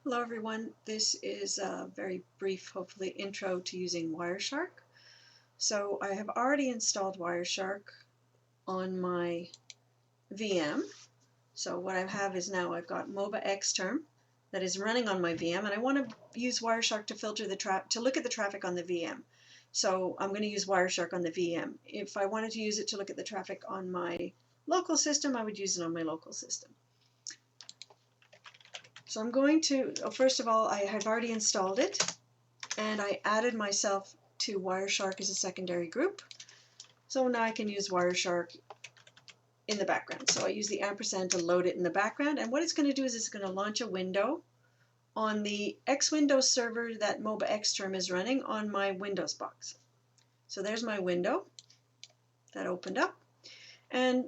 Hello everyone, this is a very brief, hopefully, intro to using Wireshark. So I have already installed Wireshark on my VM. So what I have is now I've got MOBA Xterm that is running on my VM, and I want to use Wireshark to filter the to look at the traffic on the VM. So I'm going to use Wireshark on the VM. If I wanted to use it to look at the traffic on my local system, I would use it on my local system. So I'm going to, first of all, I have already installed it, and I added myself to Wireshark as a secondary group. So now I can use Wireshark in the background. So I use the ampersand to load it in the background, and what it's going to do is it's going to launch a window on the X Windows server that MOBA Xterm is running on my Windows box. So there's my window that opened up, and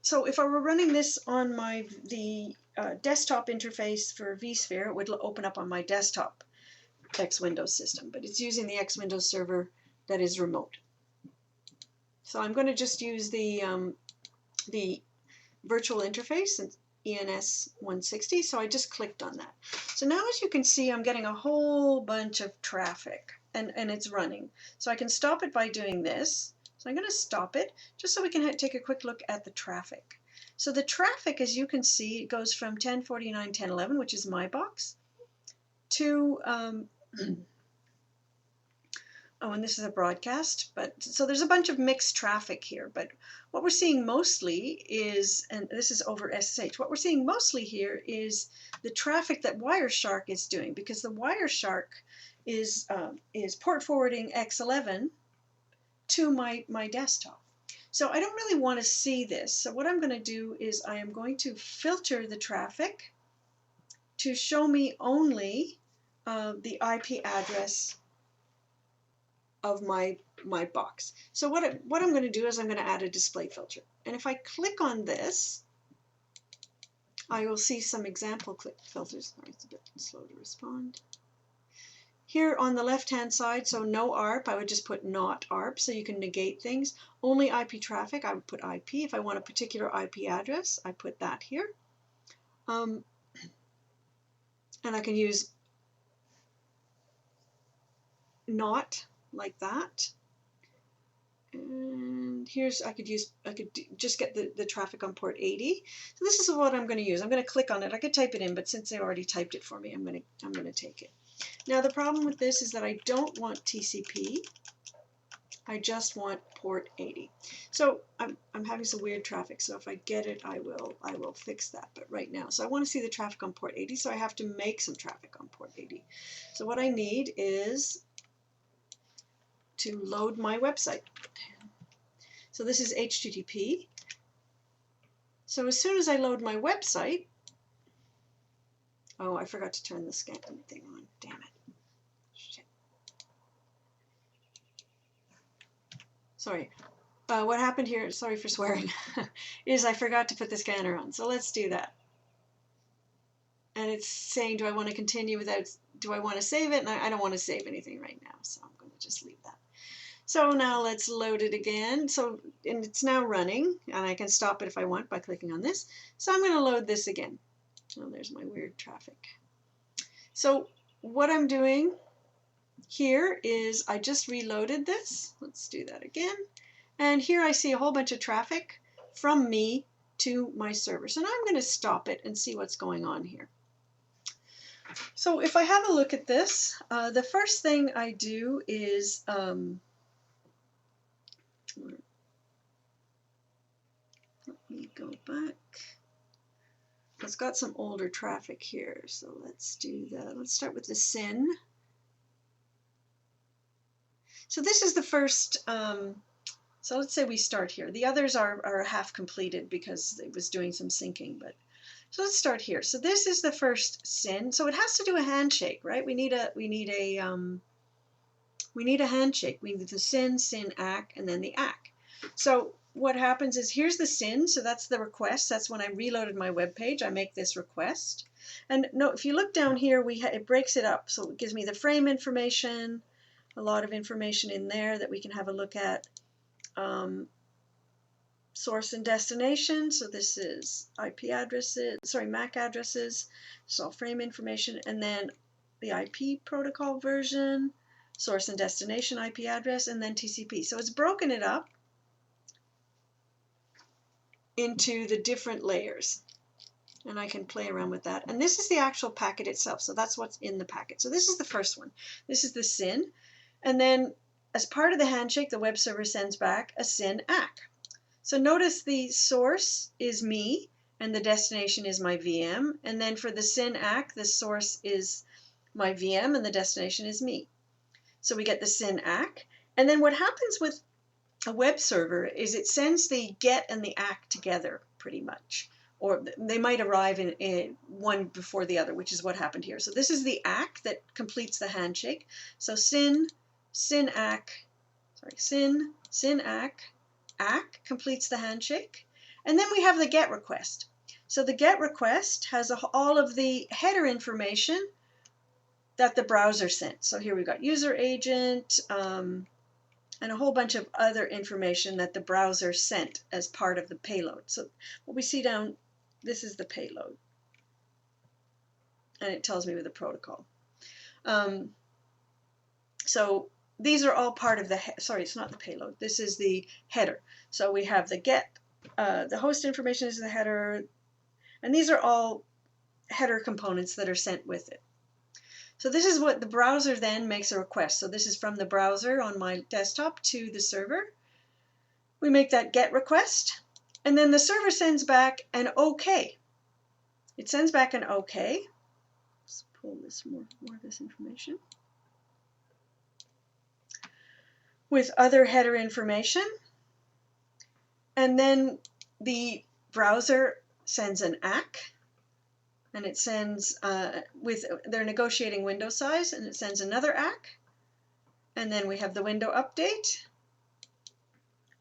so if I were running this on the desktop interface for vSphere, it would open up on my desktop X Windows system, but it's using the X Windows server that is remote. So I'm going to just use the virtual interface, ENS 160, so I just clicked on that. So now, as you can see, I'm getting a whole bunch of traffic, and it's running. So I can stop it by doing this. So I'm going to stop it just so we can take a quick look at the traffic. So the traffic, as you can see, it goes from 1049, 1011, which is my box, to oh, and this is a broadcast, but so there's a bunch of mixed traffic here, but what we're seeing mostly is, and this is over SSH, what we're seeing mostly here is the traffic that Wireshark is doing, because the Wireshark is port forwarding X11 to my desktop. So I don't really want to see this. So what I'm going to do is I am going to filter the traffic to show me only the IP address of my box. So what I'm going to do is I'm going to add a display filter. And if I click on this, I will see some example click filters. Sorry, it's a bit slow to respond. Here on the left-hand side, so no ARP, I would just put not ARP, so you can negate things. Only IP traffic, I would put IP. If I want a particular IP address, I put that here. And I can use not like that. And here's, I could just get the traffic on port 80. So this is what I'm going to use. I'm going to click on it. I could type it in, but since they already typed it for me, I'm going to take it. Now the problem with this is that I don't want TCP. I just want port 80. So I'm having some weird traffic. So if I get it, I will fix that. But right now, so I want to see the traffic on port 80. So I have to make some traffic on port 80. So what I need is to load my website. So this is HTTP. So as soon as I load my website, oh, I forgot to turn the scan thing on. Damn it. Shit. Sorry. What happened here, sorry for swearing, is I forgot to put the scanner on. So let's do that. And it's saying, do I want to continue without, do I want to save it? And I don't want to save anything right now, so I'm going to just leave that. So now let's load it again. So, and it's now running, and I can stop it if I want by clicking on this. So I'm going to load this again. Oh, there's my weird traffic. So what I'm doing here is I just reloaded this. Let's do that again. And here I see a whole bunch of traffic from me to my server. So now I'm going to stop it and see what's going on here. So if I have a look at this, the first thing I do is let me go back. It's got some older traffic here, so let's do that. Let's start with the SYN. So this is the first, so let's say we start here. The others are half completed because it was doing some syncing, but so let's start here. So this is the first SYN. So it has to do a handshake, right? We need a handshake. We need the SYN, ACK, and then the ACK. So what happens is here's the SYN, so that's the request. That's when I reloaded my web page. I make this request. And no, if you look down here, it breaks it up. So it gives me the frame information, a lot of information in there that we can have a look at. source and destination. So this is IP addresses, sorry, MAC addresses. It's all frame information. And then the IP protocol version, source and destination IP address, and then TCP. So it's broken it up into the different layers. And I can play around with that. And this is the actual packet itself. So that's what's in the packet. So this is the first one. This is the SYN. And then as part of the handshake, the web server sends back a SYN ACK. So notice the source is me and the destination is my VM. And then for the SYN ACK, the source is my VM and the destination is me. So we get the SYN ACK. And then what happens with a web server is it sends the GET and the ACK together pretty much. Or they might arrive in one before the other, which is what happened here. So this is the ACK that completes the handshake. So SYN ACK, ACK completes the handshake. And then we have the GET request. So the GET request has all of the header information that the browser sent. So here we've got user agent, and a whole bunch of other information that the browser sent as part of the payload. So what we see down, this is the payload. And it tells me with the protocol. So these are all part of the, sorry, it's not the payload. This is the header. So we have the GET, the host information is the header, and these are all header components that are sent with it. So this is what the browser then makes a request. So this is from the browser on my desktop to the server. We make that GET request, and then the server sends back an OK. It sends back an OK. Let's pull this more of this information. With other header information. And then the browser sends an ACK. And it sends, they're negotiating window size, and it sends another ACK. And then we have the window update,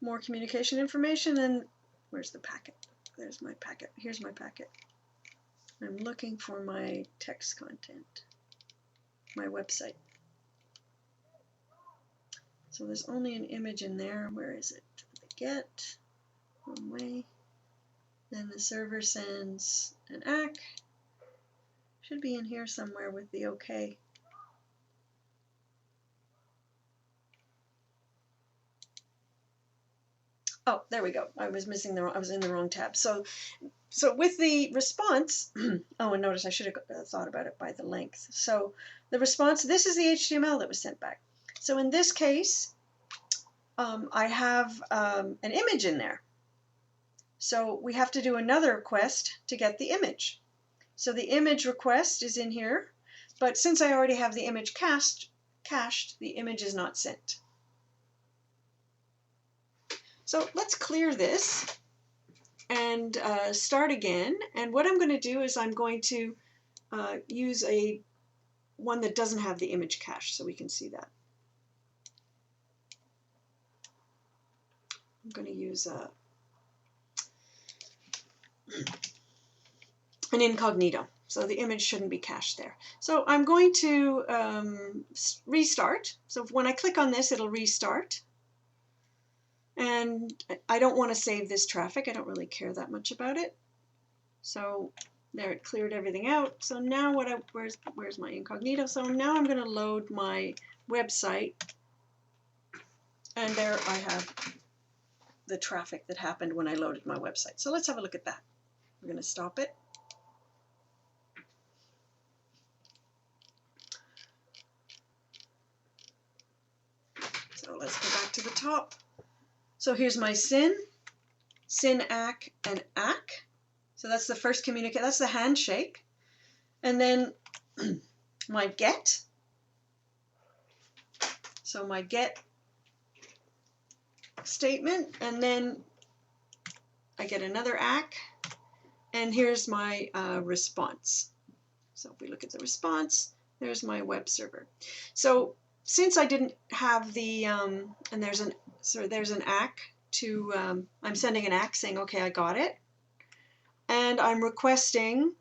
more communication information, and where's the packet? There's my packet. Here's my packet. I'm looking for my text content, my website. So there's only an image in there. Where is it? The GET, one way. Then the server sends an ACK. Should be in here somewhere with the OK. Oh, there we go. I was missing I was in the wrong tab. So with the response, oh, and notice I should have thought about it by the length. So the response, this is the HTML that was sent back. So in this case, I have an image in there. So we have to do another request to get the image. So the image request is in here, but since I already have the image cached, the image is not sent. So let's clear this and start again. And what I'm going to do is I'm going to use one that doesn't have the image cache so we can see that. I'm going to use an incognito, so the image shouldn't be cached there. So I'm going to restart. So when I click on this, it'll restart. And I don't want to save this traffic. I don't really care that much about it. So there, it cleared everything out. So now where's my incognito? So now I'm going to load my website. And there I have the traffic that happened when I loaded my website. So let's have a look at that. We're going to stop it. So let's go back to the top. So here's my SYN ACK, and ACK. So that's the first communicate. That's the handshake. And then my GET. So my GET statement, and then I get another ACK, and here's my response. So if we look at the response, there's my web server. So since I didn't have the, and there's an ACK to, I'm sending an ACK saying, okay, I got it. And I'm requesting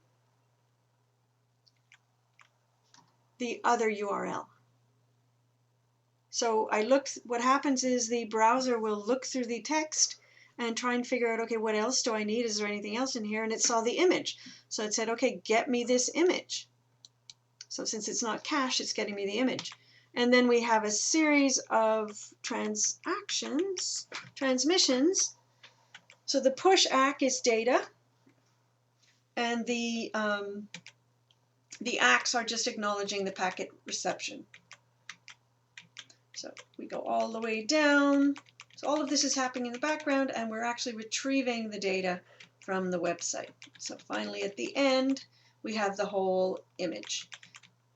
the other URL. So what happens is the browser will look through the text and try and figure out, okay, what else do I need? Is there anything else in here? And it saw the image. So it said, okay, get me this image. So since it's not cached, it's getting me the image. And then we have a series of transmissions. So the push ACK is data, and the ACKs are just acknowledging the packet reception. So we go all the way down. So all of this is happening in the background, and we're actually retrieving the data from the website. So finally at the end, we have the whole image.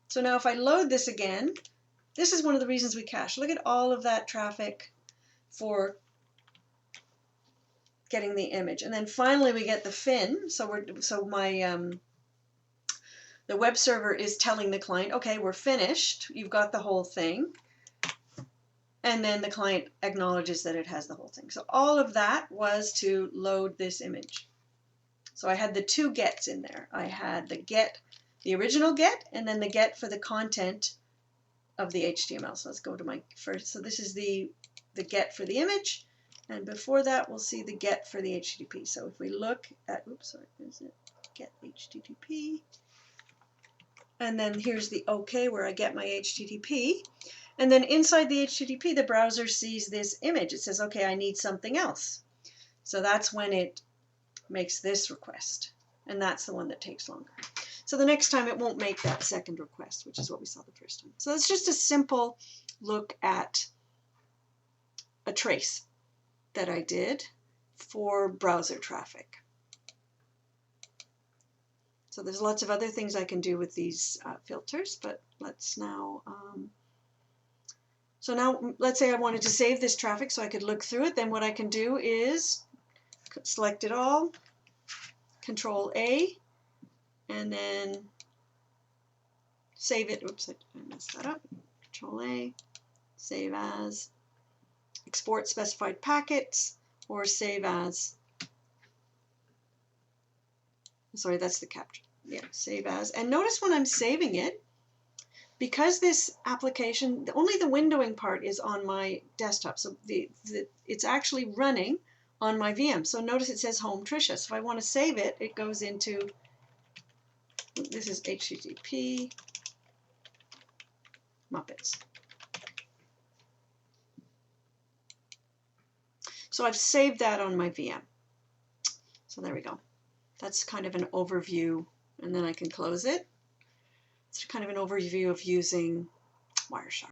So now if I load this again, this is one of the reasons we cache. Look at all of that traffic for getting the image. And then finally we get the fin. So the web server is telling the client, okay, we're finished. You've got the whole thing. And then the client acknowledges that it has the whole thing. So all of that was to load this image. So I had the two gets in there. I had the get, the original get, and then the get for the content of the HTML. So let's go to my first. So this is the get for the image. And before that, we'll see the get for the HTTP. So if we look at, oops, sorry, is it get HTTP? And then here's the OK where I get my HTTP. And then inside the HTTP, the browser sees this image. It says, okay, I need something else. So that's when it makes this request. And that's the one that takes longer. So the next time it won't make that second request, which is what we saw the first time. So it's just a simple look at a trace that I did for browser traffic. So there's lots of other things I can do with these filters, but let's now, so now let's say I wanted to save this traffic so I could look through it. Then what I can do is select it all, Control A, and then save it. Oops, I messed that up. Control A, save as, export specified packets, or save as. Sorry, that's the capture. Yeah, save as. And notice when I'm saving it, because this application, only the windowing part is on my desktop. So it's actually running on my VM. So notice it says Home Tricia. So if I want to save it, it goes into, this is HTTP Muppets. So I've saved that on my VM. So there we go. That's kind of an overview, and then I can close it. It's kind of an overview of using Wireshark.